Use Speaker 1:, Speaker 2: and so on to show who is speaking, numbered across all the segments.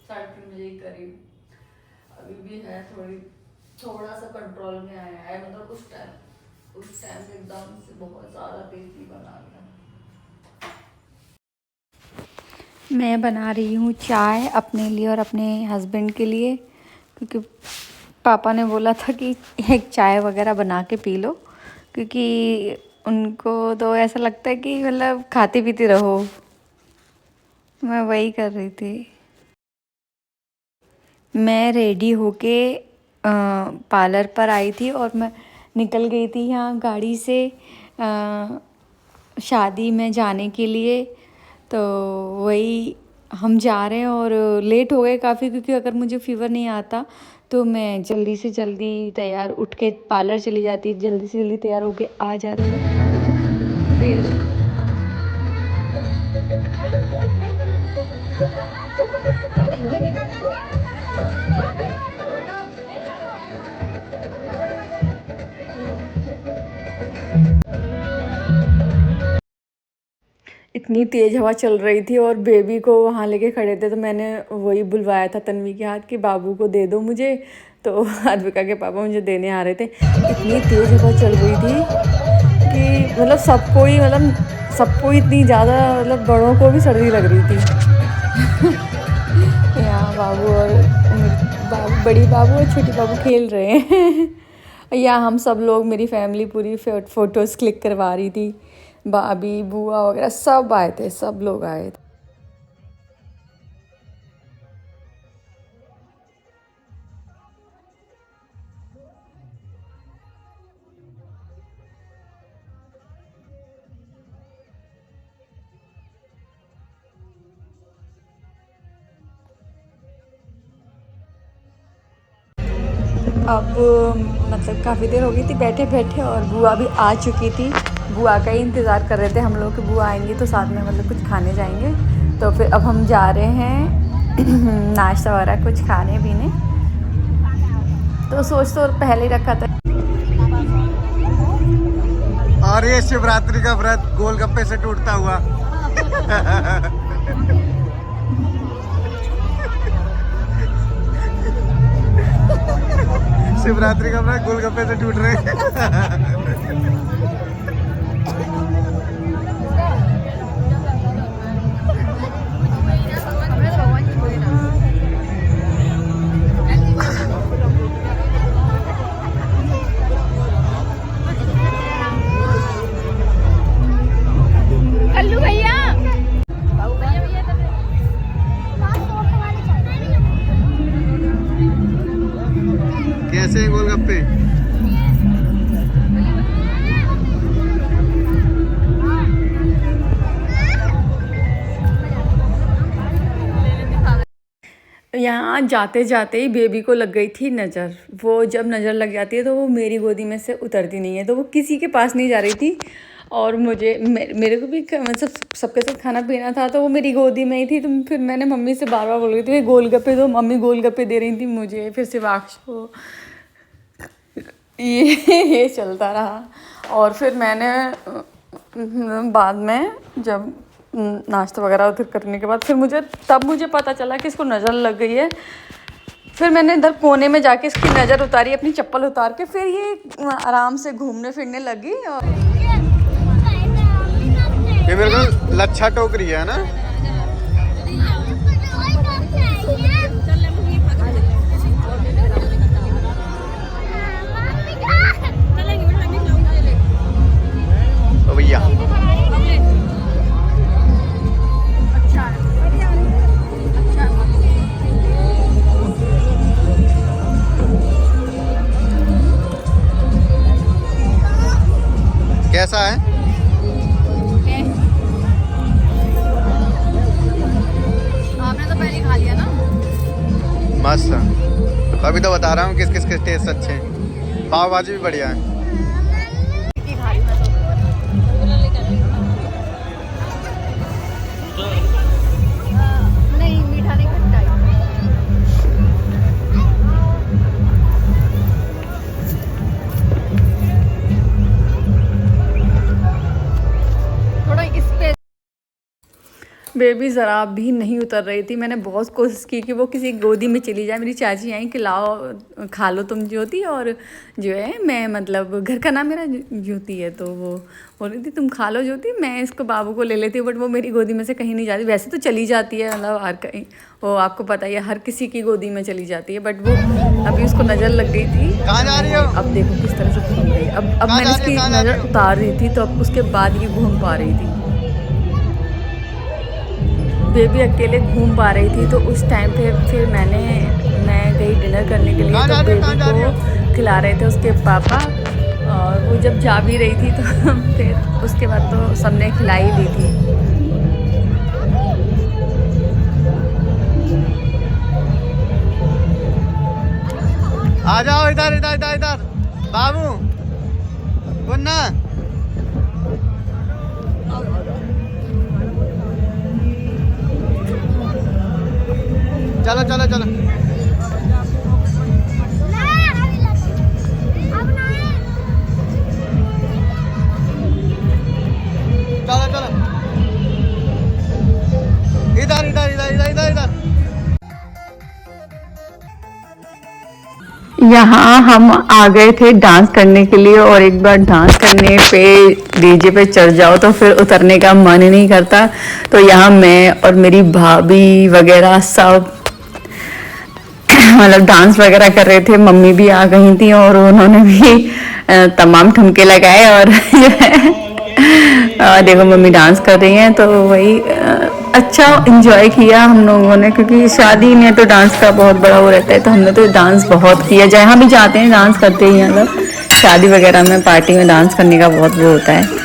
Speaker 1: 3:30 ही करीब। अभी भी है थोड़ा सा कंट्रोल में आया है, मतलब उस टाइम एकदम से बहुत ज़्यादा तेजी बना लिया।
Speaker 2: मैं बना रही हूँ चाय अपने लिए और अपने हस्बैंड के लिए, क्योंकि पापा ने बोला था कि एक चाय वगैरह बना के पी लो, क्योंकि उनको तो ऐसा लगता है कि मतलब खाती पीती रहो। मैं वही कर रही थी। मैं रेडी होके पार्लर पर आई थी और मैं निकल गई थी यहाँ गाड़ी से शादी में जाने के लिए। तो वही हम जा रहे हैं और लेट हो गए काफ़ी, क्योंकि अगर मुझे फ़ीवर नहीं आता तो मैं जल्दी से जल्दी तैयार उठ के पार्लर चली जाती, जल्दी से जल्दी तैयार होके आ जाती। फिर इतनी तेज़ हवा चल रही थी और बेबी को वहाँ लेके खड़े थे, तो मैंने वही बुलवाया था तन्वी के हाथ कि बाबू को दे दो मुझे। तो अद्विका के पापा मुझे देने आ रहे थे। इतनी तेज़ हवा चल रही थी कि मतलब सबको इतनी ज़्यादा, मतलब बड़ों को भी सर्दी लग रही थी। यहाँ बाबू और बड़ी बाबू और छोटी बाबू खेल रहे हैं। या हम सब लोग, मेरी फैमिली पूरी फ़ोटोज़ क्लिक करवा रही थी। भाभी बुआ वगैरह सब आए थे, सब लोग आए थे। अब मतलब काफ़ी देर हो गई थी बैठे बैठे और बुआ भी आ चुकी थी। बुआ का ही इंतज़ार कर रहे थे हम लोग कि बुआ आएंगी तो साथ में मतलब कुछ खाने जाएंगे। तो फिर अब हम जा रहे हैं नाश्ता वगैरह कुछ खाने पीने। तो सोच तो पहले ही रखा था।
Speaker 3: और ये शिवरात्रि का व्रत गोलगप्पे से टूटता हुआ। शिवरात्रि का व्रत गोलगप्पे से टूट रहे हैं। कैसे हैं गोलगप्पे?
Speaker 2: यहाँ जाते जाते ही बेबी को लग गई थी नज़र। वो जब नज़र लग जाती है तो वो मेरी गोदी में से उतरती नहीं है, तो वो किसी के पास नहीं जा रही थी। और मेरे को भी मतलब सबके साथ खाना पीना था, तो वो मेरी गोदी में ही थी। तो फिर मैंने मम्मी से बार बार बोल रही थी गोलगप्पे दो, मम्मी गोलगप्पे दे रही थी मुझे, फिर शिवाक्ष को। ये चलता रहा। और फिर मैंने बाद में जब नाश्ता वगैरह उधर करने के बाद फिर मुझे पता चला कि इसको नज़र लग गई है। फिर मैंने इधर कोने में जाके इसकी नज़र उतारी, अपनी चप्पल उतार के, फिर ये आराम से घूमने फिरने लगी। और
Speaker 3: ये मेरे को लच्छा टोक रही है ना। ओ भैया कैसा है?
Speaker 2: आपने तो पहले खा लिया ना।
Speaker 3: मस्त है। तो अभी तो बता रहा हूँ किस किस के टेस्ट अच्छे हैं। पाव भाजी भी बढ़िया है।
Speaker 2: नहीं, मीठा नहीं, खट्टा है। थोड़ा इस पे बेबी ज़रा भी नहीं उतर रही थी। मैंने बहुत कोशिश की कि वो किसी गोदी में चली जाए। मेरी चाची आई कि लाओ खा लो तुम ज्योति, और जो है मैं मतलब घर का नाम मेरा ज्योति है, तो वो बोल रही थी तुम खा लो ज्योति, मैं इसको बाबू को ले लेती हूँ। बट वो मेरी गोदी में से कहीं नहीं जाती। वैसे तो चली जाती है, मतलब हर कहीं, वो आपको पता ही है हर किसी की गोदी में चली जाती है, बट वो अभी उसको नज़र लग गई थी।
Speaker 3: कहाँ जा रही हो?
Speaker 2: अब देखो किस तरह से घूम रही। अब मैंने इसकी नज़र उतार रही थी, तो अब उसके बाद ये घूम पा रही थी। बेबी अकेले घूम पा रही थी। तो उस टाइम पे फिर मैं गई डिनर करने के लिए, तो बेबी को खिला रहे थे उसके पापा, और वो जब जा भी रही थी तो फिर उसके बाद तो सबने खिला ही दी थी।
Speaker 3: आ जाओ इधर इधर इधर इधर बाबू मुन्ना, चलो चलो चलो चलो चलो इधर इधर इधर इधर इधर इधर।
Speaker 2: यहाँ हम आ गए थे डांस करने के लिए, और एक बार डांस करने पे डीजे पे चढ़ जाओ तो फिर उतरने का मन ही नहीं करता। तो यहाँ मैं और मेरी भाभी वगैरह सब मतलब डांस वगैरह कर रहे थे। मम्मी भी आ गई थी और उन्होंने भी तमाम ठुमके लगाए, और देखो मम्मी डांस कर रही हैं। तो वही अच्छा इंजॉय किया हम लोगों ने, क्योंकि शादी में तो डांस का बहुत बड़ा वो रहता है, तो हमने तो डांस बहुत किया। जहाँ भी जाते हैं डांस करते ही हैं, मतलब शादी वगैरह में पार्टी में डांस करने का बहुत वो होता है।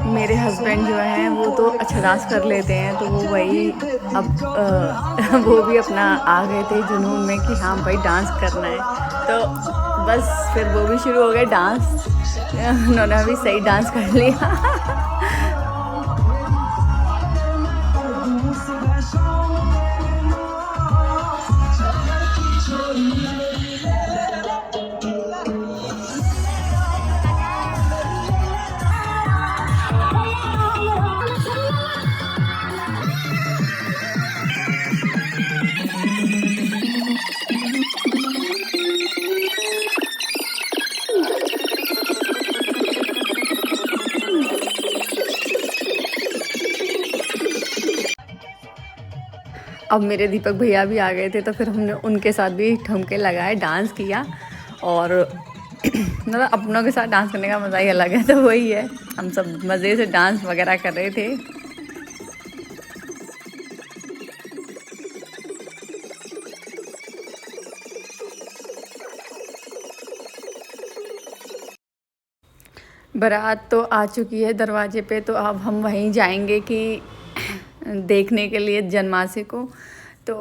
Speaker 2: मेरे हस्बैंड जो हैं वो तो अच्छा डांस कर लेते हैं, तो वो वही अब वो भी अपना आ गए थे जुनून में कि हाँ भाई डांस करना है। तो बस फिर वो भी शुरू हो गए डांस। उन्होंने भी सही डांस कर लिया। अब मेरे दीपक भैया भी आ गए थे, तो फिर हमने उनके साथ भी ठुमके लगाए, डांस किया। और मतलब अपनों के साथ डांस करने का मज़ा ही अलग है। तो वही है, हम सब मज़े से डांस वगैरह कर रहे थे। बारात तो आ चुकी है दरवाजे पे, तो अब हम वहीं जाएंगे कि देखने के लिए जन्मासी को। तो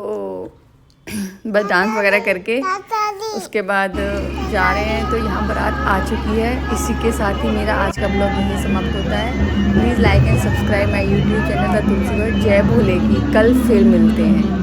Speaker 2: बस डांस वगैरह करके उसके बाद जा रहे हैं। तो यहाँ बारात आ चुकी है। इसी के साथ ही मेरा आज का ब्लॉग यहीं समाप्त होता है। Please like and subscribe my YouTube channel the Tulsi world. जय भोले की। कल फिर मिलते हैं।